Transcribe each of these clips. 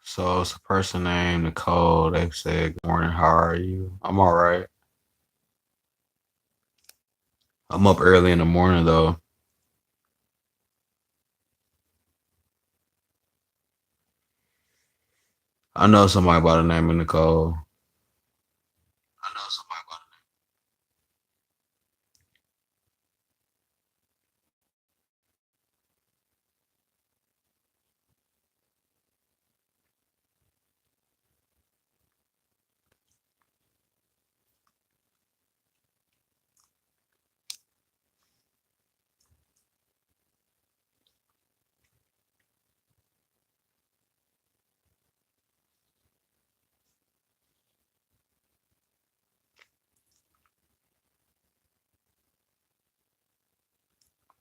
So it's a person named Nicole. They said, "Good morning. How are you?" I'm all right. I'm up early in the morning though. I know somebody by the name of Nicole. I know somebody by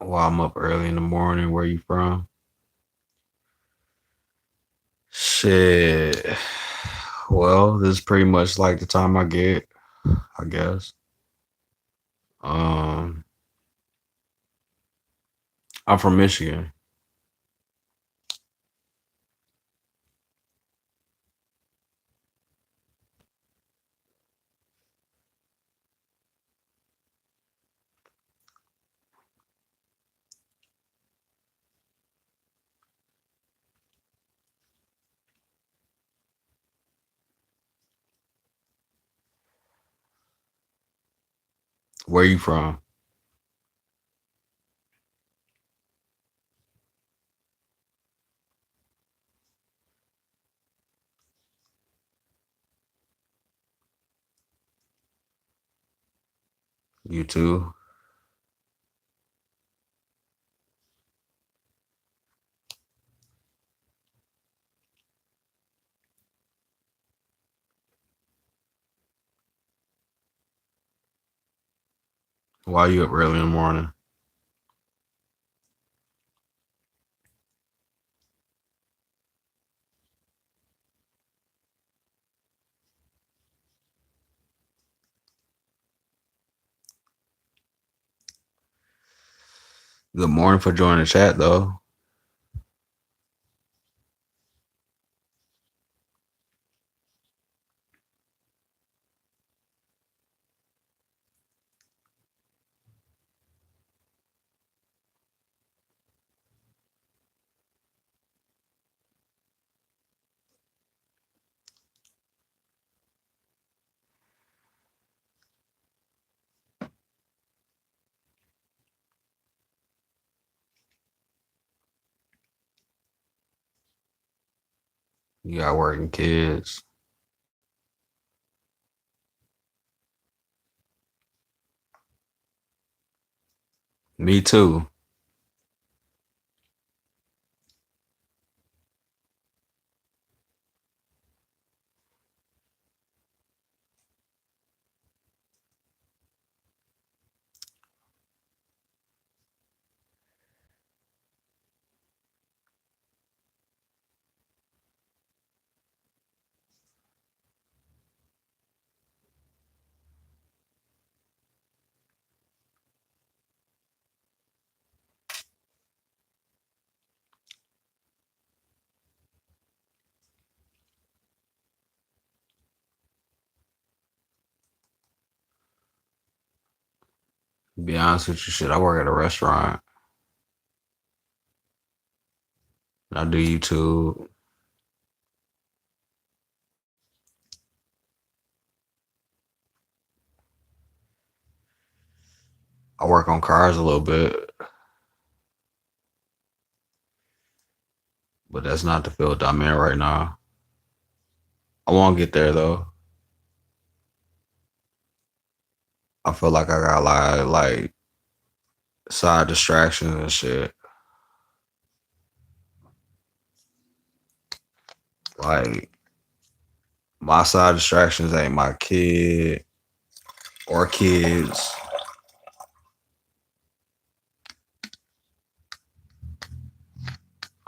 the name. Well, I'm up early in the morning. Where you from? Shit. Well, this is pretty much like the time I get, I guess. Um, I'm from Michigan. Where you from? You too. Why you up early in the morning? Good morning for joining the chat though. You got working kids. Me too. Be honest with you, shit. I work at a restaurant. I do YouTube. I work on cars a little bit, but that's not the field I'm in right now. I won't get there though. I feel like I got a lot of like side distractions and shit. Like my side distractions ain't my kid or kids.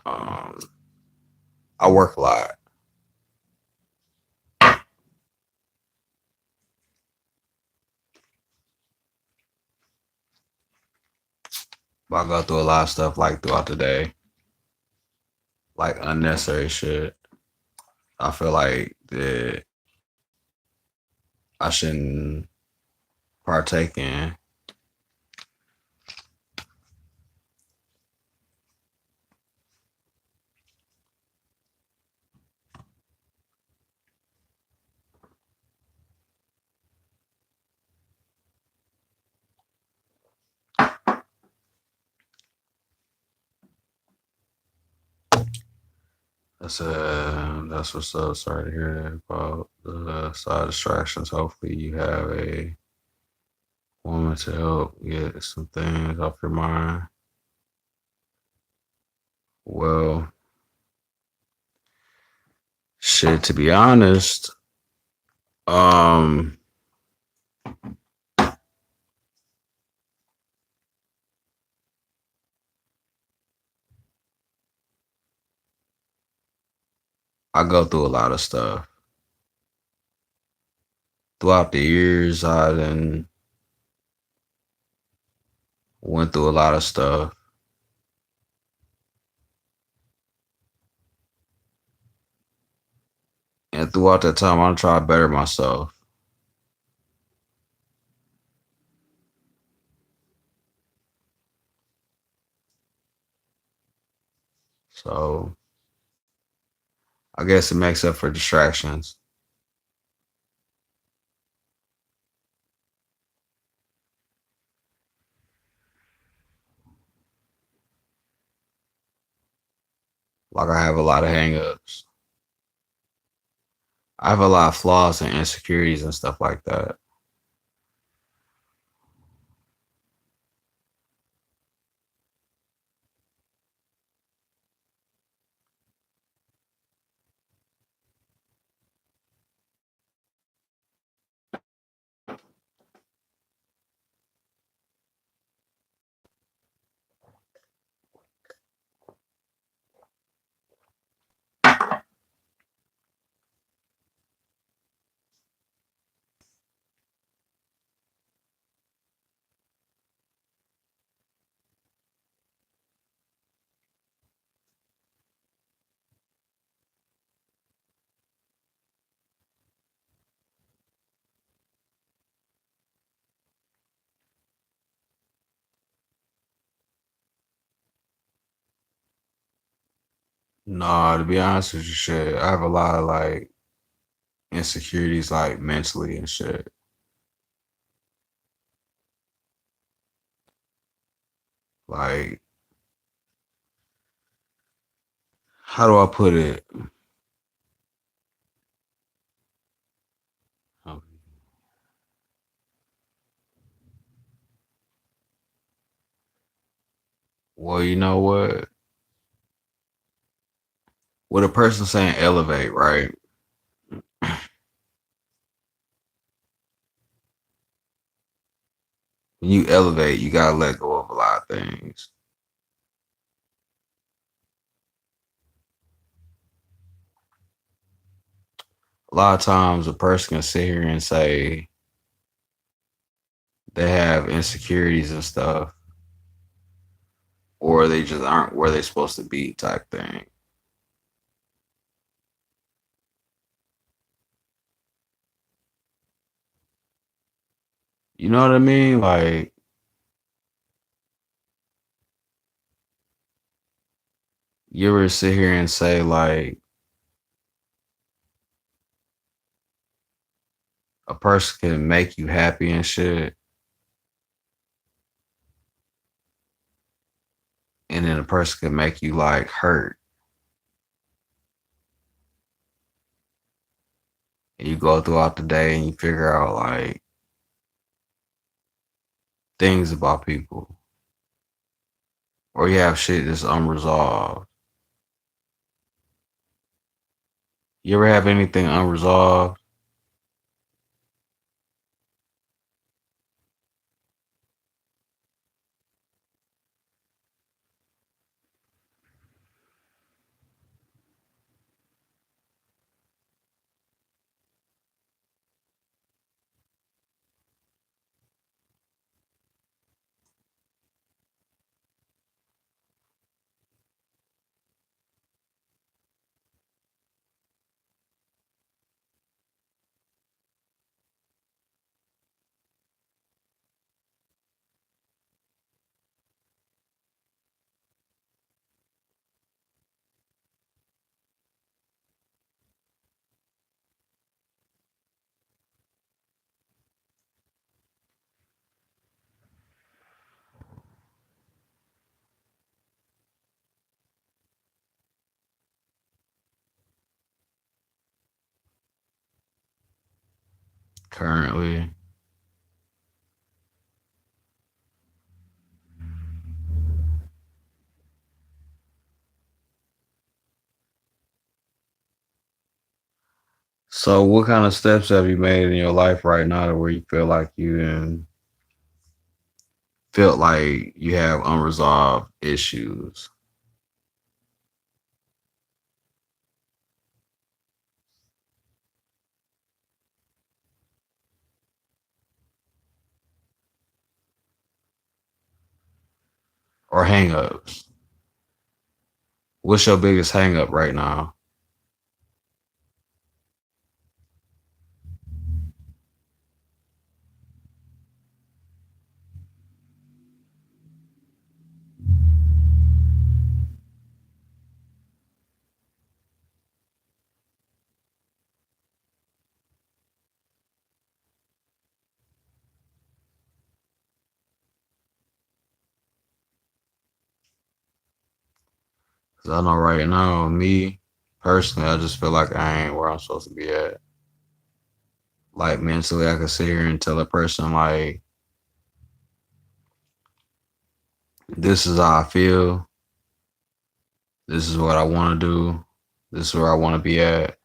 Um, I work a lot. But I go through a lot of stuff like throughout the day, like unnecessary shit. I feel like that I shouldn't partake in. That's what's up. Sorry to hear that about the side distractions. Hopefully, you have a woman to help get some things off your mind. Well, shit. To be honest, um, I go through a lot of stuff throughout the years. I then went through a lot of stuff, and throughout that time, I try to better myself. So I guess it makes up for distractions. Like I have a lot of hangups. I have a lot of flaws and insecurities and stuff like that. Nah, to be honest with you, shit, I have a lot of like insecurities, like mentally and shit. Like, how do I put it? Um, Well, you know what? With a person saying elevate, right? When you elevate, you gotta let go of a lot of things. A lot of times, a person can sit here and say they have insecurities and stuff, or they just aren't where they're supposed to be, type thing. You know what I mean? Like, you ever sit here and say, like, a person can make you happy and shit, and then a person can make you like hurt, and you go throughout the day and you figure out like things about people, or you have shit that's unresolved. You ever have anything unresolved? currently. So, what kind of steps have you made in your life right now to where you feel like you and felt like you have unresolved issues or hangups? What's your biggest hangup right now? 'Cause I know right now, me personally, I just feel like I ain't where I'm supposed to be at. Like mentally, I could sit here and tell a person like, "This is how I feel. This is what I want to do. This is where I want to be at.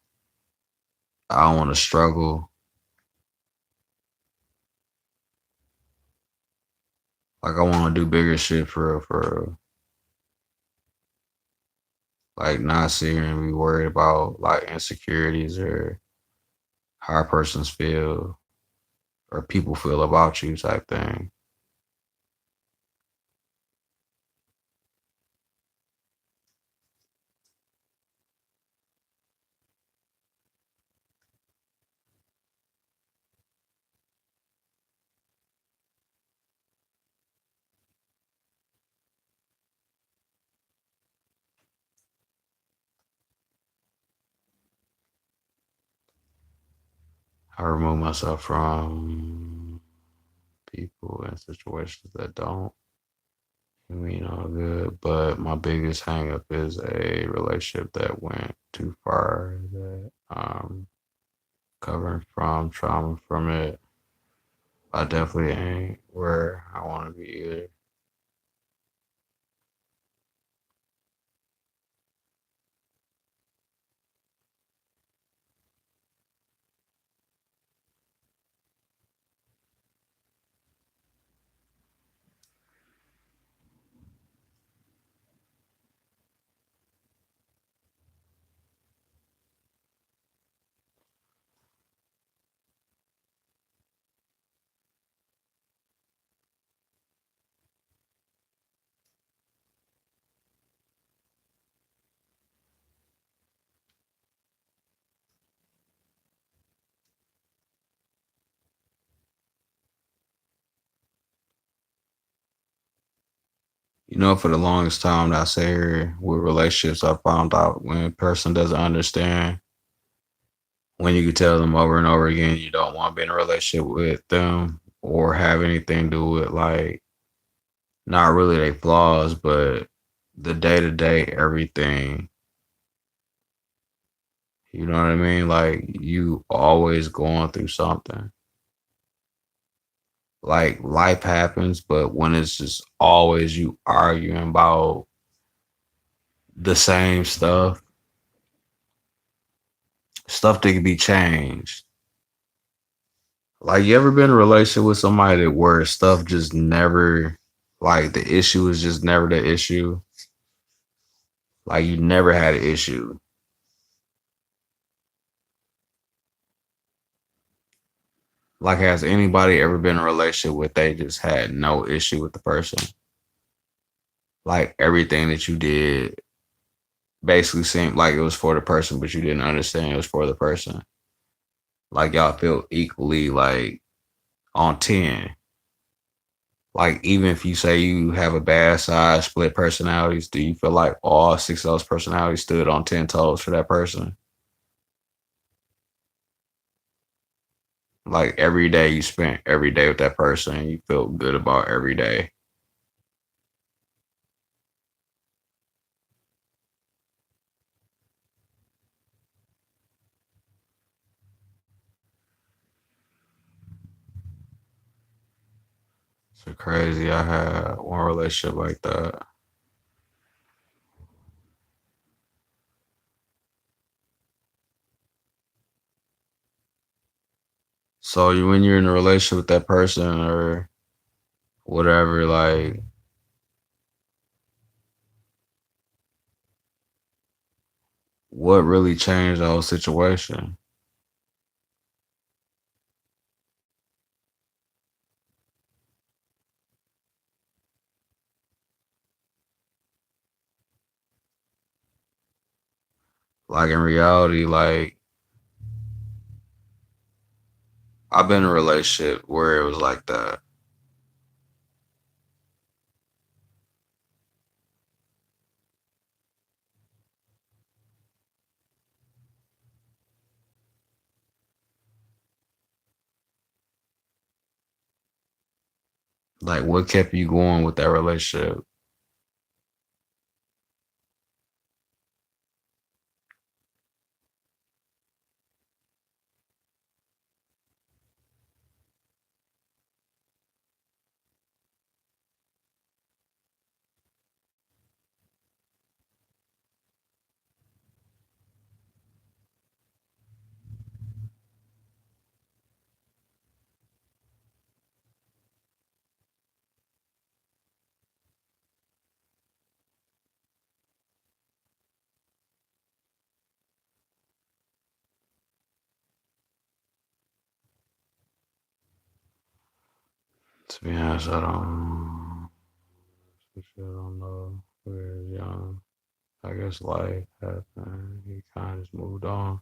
I don't want to struggle. Like I want to do bigger shit for real, for real. Like not sit here and be worried about like insecurities or how persons feel or people feel about you type thing." I remove myself from people and situations that don't mean all good. But my biggest hang up is a relationship that went too far that covering from trauma from it. I definitely ain't where I want to be either. You know, for the longest time that I say here with relationships, I found out when a person doesn't understand, when you can tell them over and over again you don't want to be in a relationship with them or have anything to do with like not really their flaws, but the day to day everything. You know what I mean? Like you always going through something. Like life happens, but when it's just always you arguing about the same stuff, stuff that can be changed. Like you ever been in a relationship with somebody where stuff just never, like the issue is just never the issue? Like you never had an issue. Like has anybody ever been in a relationship where they just had no issue with the person? Like everything that you did basically seemed like it was for the person, but you didn't understand it was for the person. Like y'all feel equally like on 10. Like even if you say you have a bad side, split personalities, do you feel like all six of those personalities stood on 10 toes for that person? Like every day you spent every day with that person and you felt good about every day. So crazy. I had one relationship like that. So when you're in a relationship with that person or whatever, like what really changed the whole situation? Like in reality, like I've been in a relationship where it was like that. Like what kept you going with that relationship? To be honest, I don't know. We were young. I guess life happened. He kind of just moved on.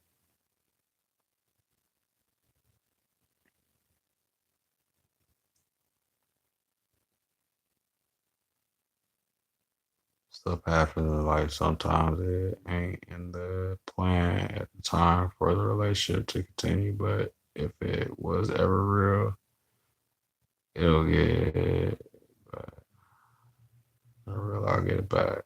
Stuff happens. Like sometimes it ain't in the plan at the time for the relationship to continue, but if it was ever real, it'll get real. I'll get it back.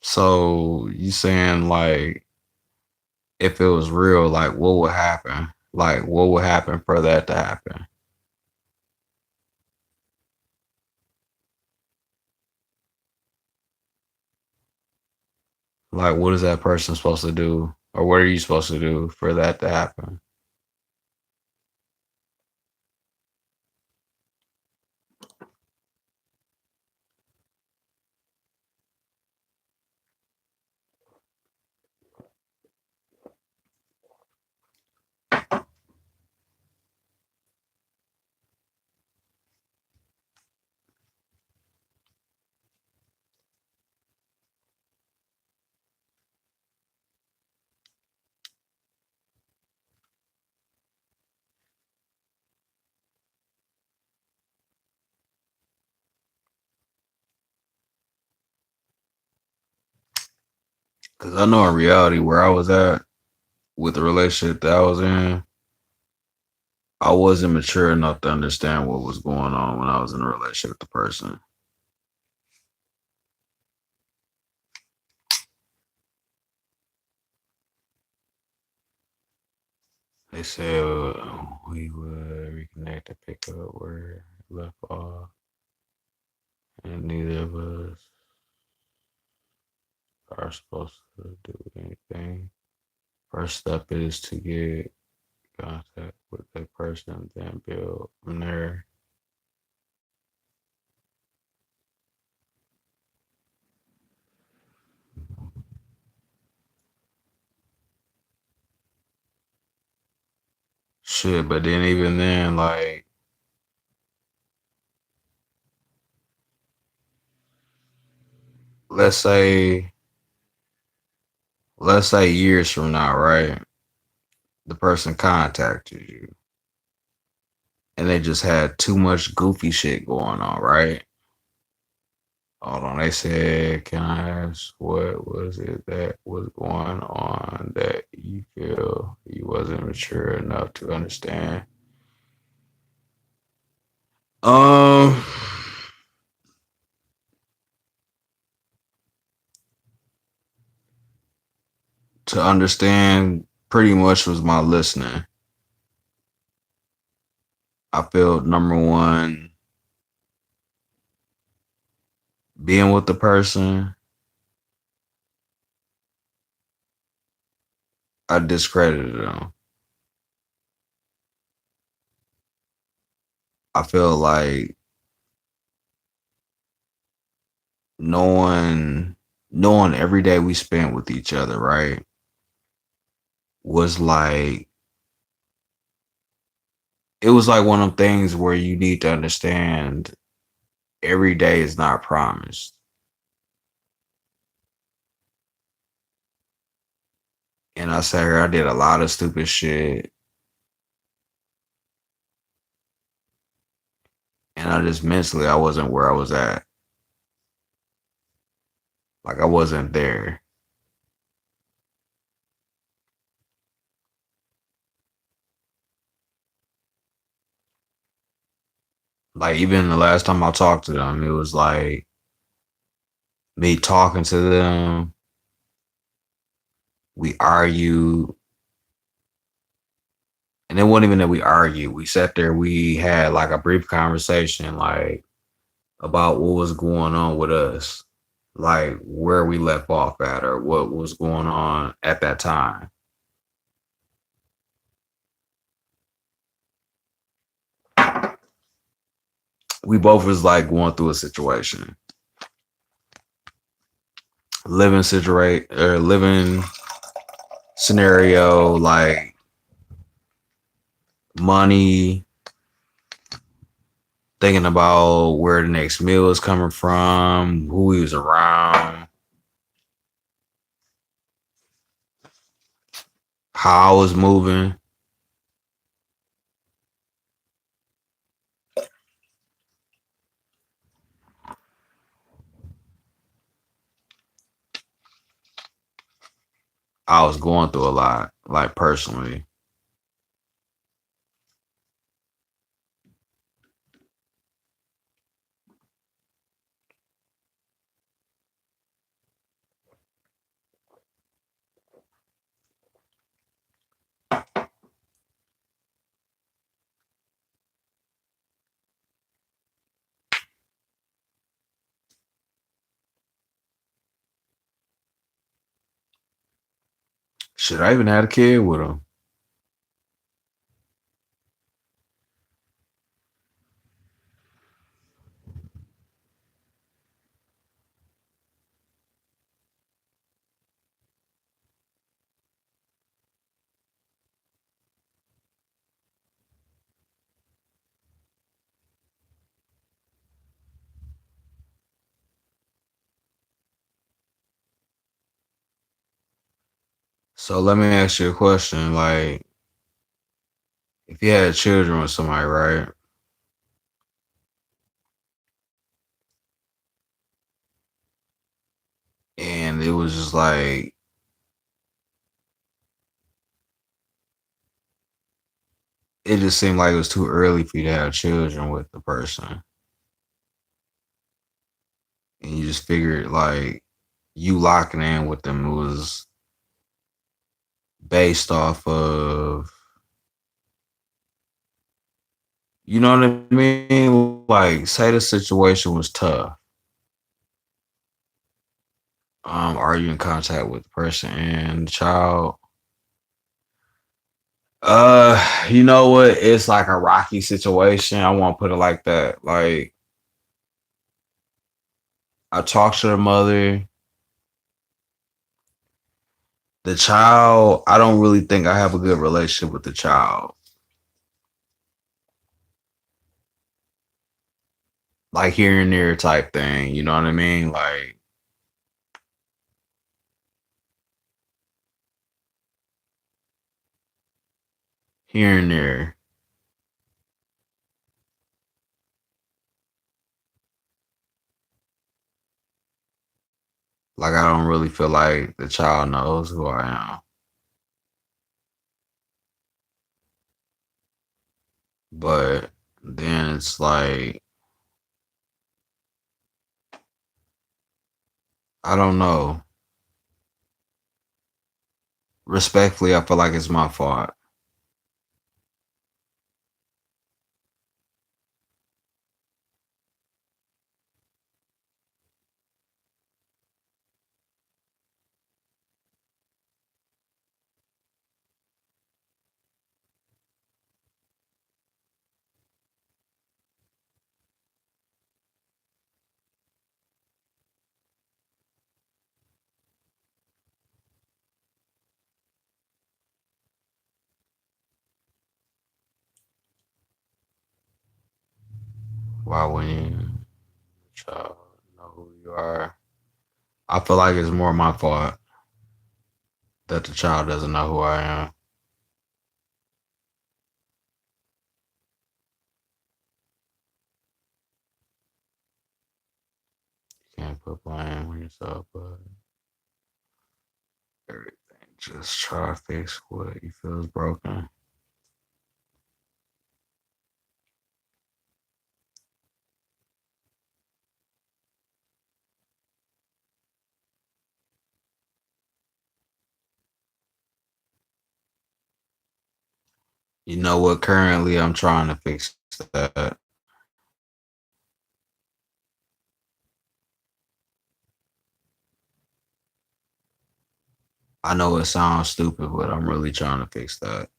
So you saying like if it was real, like what would happen? Like what would happen for that to happen? Like what is that person supposed to do, or what are you supposed to do for that to happen? Because I know in reality where I was at with the relationship that I was in, I wasn't mature enough to understand what was going on when I was in a relationship with the person. They said we would reconnect and pick up where it left off, and neither of us are supposed to do anything. First step is to get contact with that person, then build from there. Shit, but then even then, like, let's say, let's say years from now, right? The person contacted you, and they just had too much goofy shit going on, right? Hold on, they said, can I ask what was it that was going on that you feel you wasn't mature enough to understand? Um, to understand pretty much was my listening. I felt number one, being with the person, I discredited them. I feel like knowing knowing every day we spent with each other, right, was like it was like one of them things where you need to understand every day is not promised. And I sat here, I did a lot of stupid shit, and I just mentally I wasn't where I was at. Like I wasn't there. Like even the last time I talked to them, it was like me talking to them. We argued, and it wasn't even that we argued. We sat there, we had like a brief conversation, like about what was going on with us, like where we left off at, or what was going on at that time. We both was like going through a situation, living scenario, like money, thinking about where the next meal is coming from, who he was around, how I was moving. I was going through a lot, like personally. Shit, I even had a kid with him. So let me ask you a question. Like, if you had children with somebody, right? And it was just like, it just seemed like it was too early for you to have children with the person. And you just figured, like, you locking in with them was based off of, you know what I mean? Like, say the situation was tough. Are you in contact with the person and the child? You know what? It's like a rocky situation. I won't put it like that. Like, I talked to the mother. The child, I don't really think I have a good relationship with the child. Like here and there type thing. You know what I mean? Like here and there. Like I don't really feel like the child knows who I am. But then it's like, I don't know. Respectfully, I feel like it's my fault. Why when you child know who you are? I feel like it's more my fault that the child doesn't know who I am. You can't put blame on yourself, but everything. Just try to fix what you feel is broken. You know what? Currently, I'm trying to fix that. I know it sounds stupid, but I'm really trying to fix that.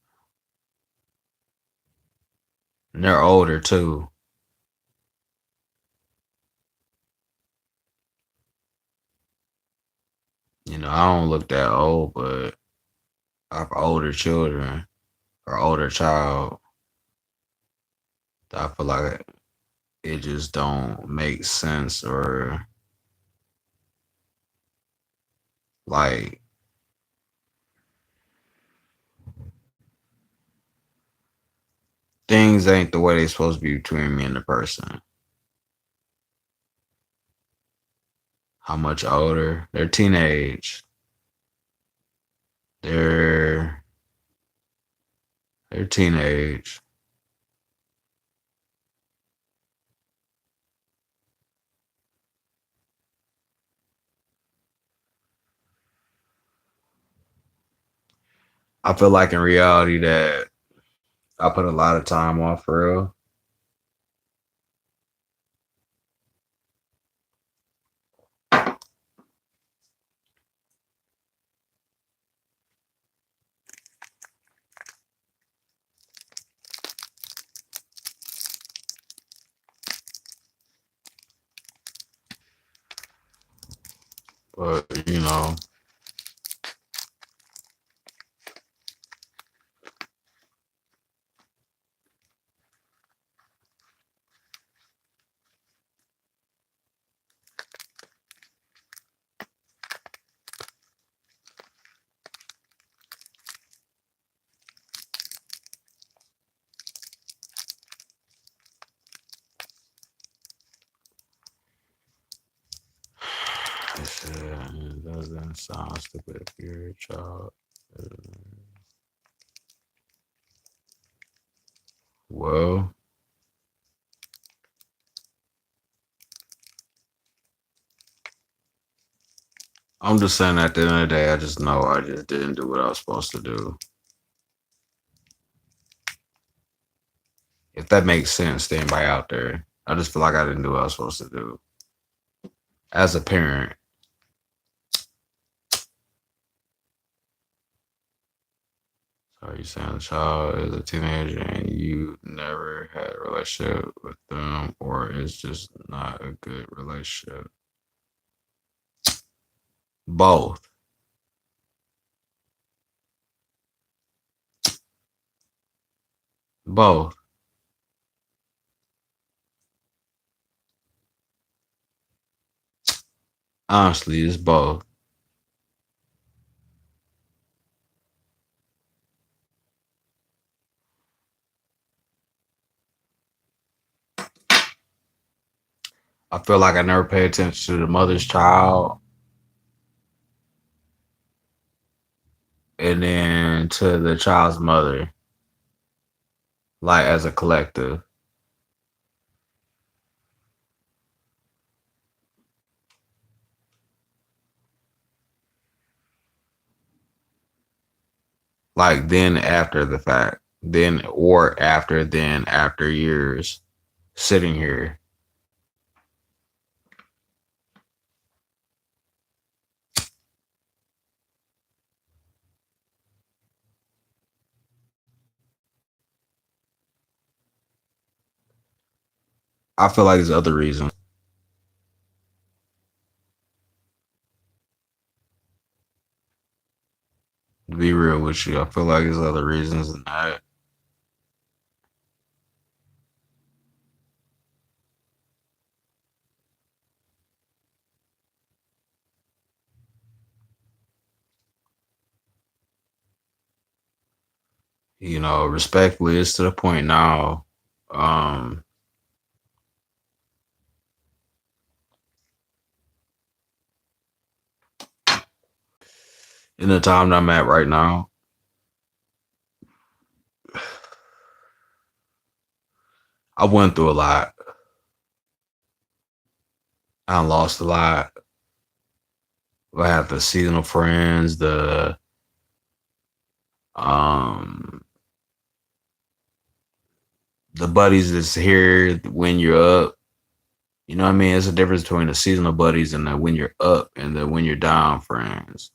And they're older too. You know, I don't look that old, but I have older children or older child. I feel like it just don't make sense or like things ain't the way they supposed to be between me and the person. How much older? They're teenage. They're they're teenage. I feel like in reality that I put a lot of time off for real. But it doesn't sound stupid if you're a child. Well, I'm just saying at the end of the day, I just know I just didn't do what I was supposed to do. If that makes sense to anybody out there, I just feel like I didn't do what I was supposed to do. As a parent, so you saying a child is a teenager and you never had a relationship with them, or it's just not a good relationship? Both. Both. Honestly, it's both. I feel like I never paid attention to the mother's child and then to the child's mother, like as a collective. Like then after the fact, then or after then after years sitting here. I feel like there's other reasons. To be real with you, I feel like there's other reasons than that. You know, respectfully, it's to the point now. Um, in the time that I'm at right now, I went through a lot. I lost a lot. I have the seasonal friends, um the buddies that's here when you're up. You know what I mean? It's a difference between the seasonal buddies and the when you're up and the when you're down friends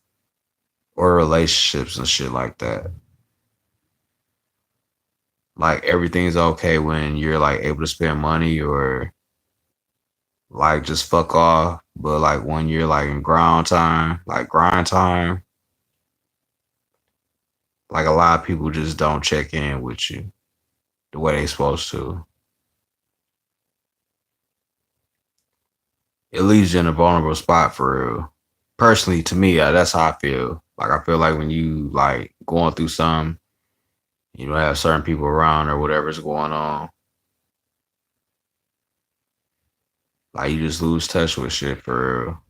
or relationships and shit like that. Like everything's okay when you're like able to spend money or like just fuck off. But like when you're like in grind time, like a lot of people just don't check in with you the way they supposed to. It leaves you in a vulnerable spot for real. Personally, to me, that's how I feel. Like I feel like when you like going through something, you don't have certain people around or whatever's going on, like you just lose touch with shit for real.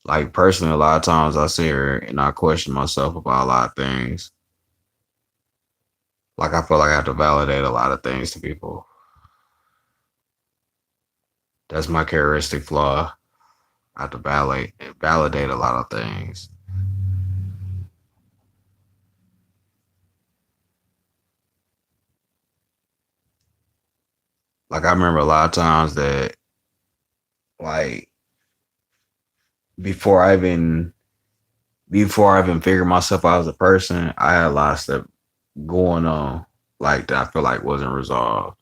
Like personally, a lot of times I sit here and I question myself about a lot of things. Like I feel like I have to validate a lot of things to people. That's my characteristic flaw. I have to validate a lot of things. Like I remember a lot of times that like before I even before I even figured myself out as a person, I had a lot of stuff going on like that I feel like wasn't resolved.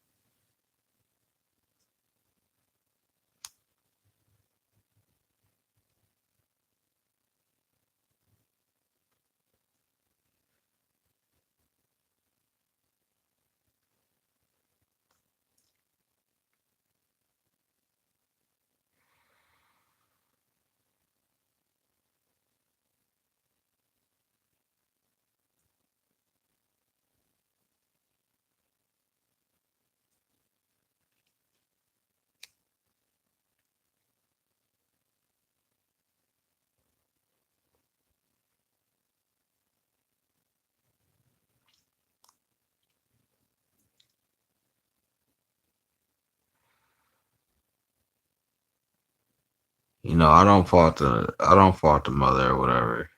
You know, I don't fault the mother or whatever.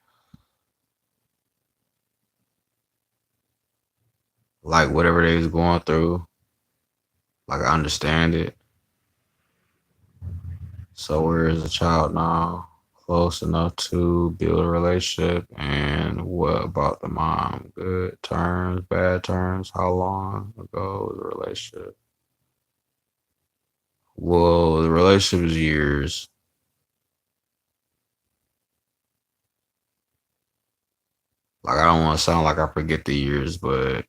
Like whatever they was going through, like I understand it. So where is the child now? Close enough to build a relationship. And what about the mom? Good terms, bad terms? How long ago was the relationship? Well, the relationship is years. Like I don't want to sound like I forget the years, but